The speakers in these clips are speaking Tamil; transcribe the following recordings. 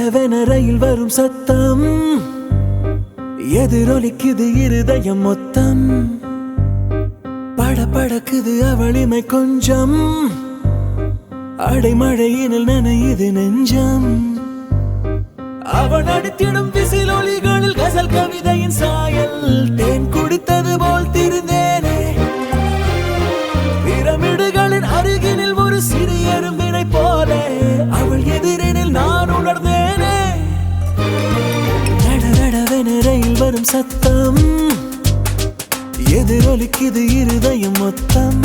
தடவென ரயில் வரும் சத்தம் எதிரொலிக்குது இருதயம் மொத்தம் படபடக்குது அவளிமை கொஞ்சம் அடைமழையினில் நனையுது நெஞ்சம் அவன் அடித்திடும் விசில் ஒலிகளில் கசல் கவிதையின் சாயல் தேன் குடித்தது போல் திருந்தேனே பிரமிடுகளின் அருகினில் ஒரு சிறிய எறும்பினை போல அவள் எதிரினில் நான் உணர்ந்தேனே நடவென ரயில் வரும் சத்தம் எதிரொலிக்குது இருதயம் மொத்தம்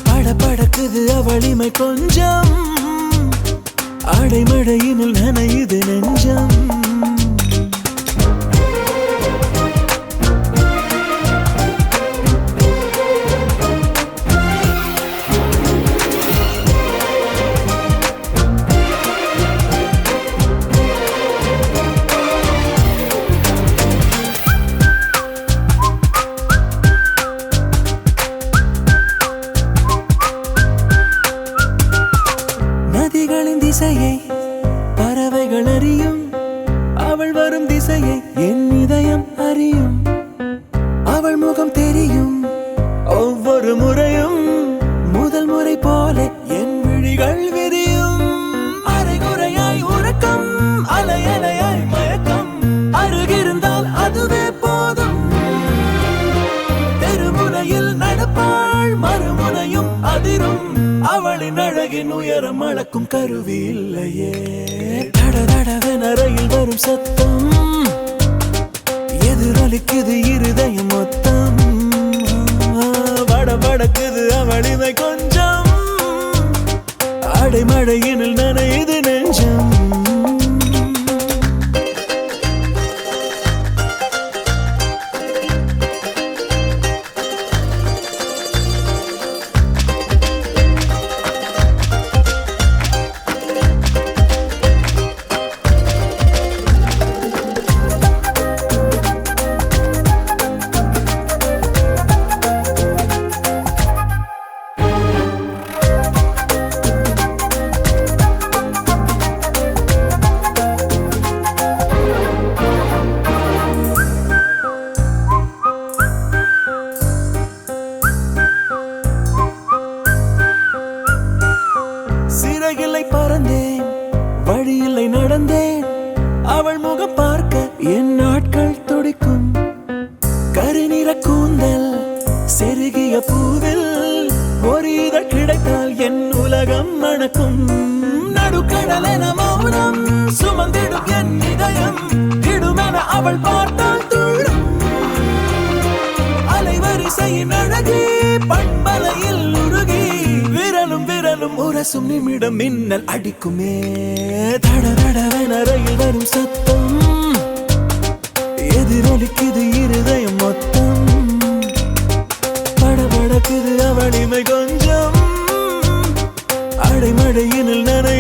படபடக்குது அவளிமை கொஞ்சம் அடைமழையினில் நனையுது நெஞ்சம் நதிகளின் திசையை பறவைகள் அறியும் அவள் வரும் திசையை என் இதயம் அறியும் அவள் முகம் தெரியும் ஒவ்வொரு முறையும் முதல் முறை போல என் விழிகள் விரியும் அரைகுறையாய் உறக்கம் அலையலையாய் மயக்கம் அருகிருந்தால் அதுவே போதும் தெருமுனையில் நடப்பாள் மறுமுனையும் அதிரும் அவளின் அழகின் உயரம் அளக்கும் கருவி இல்லையே தடவென ரயில் வரும் சத்தம் எதிரொலிக்குது இருதயம் மொத்தம் வடக்குது அவளிமை கொஞ்சம் அடைமழையினில் நனையுது நெஞ்சம் சிறகில்லை பறந்தேன் வழியில்லை நடந்தேன் அவள் முகம் பார்க்க என் நாட்கள் துடிக்கும் கருநிற கூந்தல் செருகிய பூவில் ஒரு இதழ் கிடைத்தால் என் உலகம் மணக்கும் நடுக்கடலென மௌனம் சுமந்திடும் என் இதயம் இடுமென அவள் பார்த்தால் துள்ளும் அலைவரிசையின் அழகி பண்பலையில் உருகி விரலும் உரசும் நிமிடம் மின்னல் அடிக்குமே தடவென ரயில் வரும் சத்தம் எதிரொலிக்குது இருதயம் மொத்தம் படபடக்குது அவளிமை கொஞ்சம் அடைமழையினில் நனை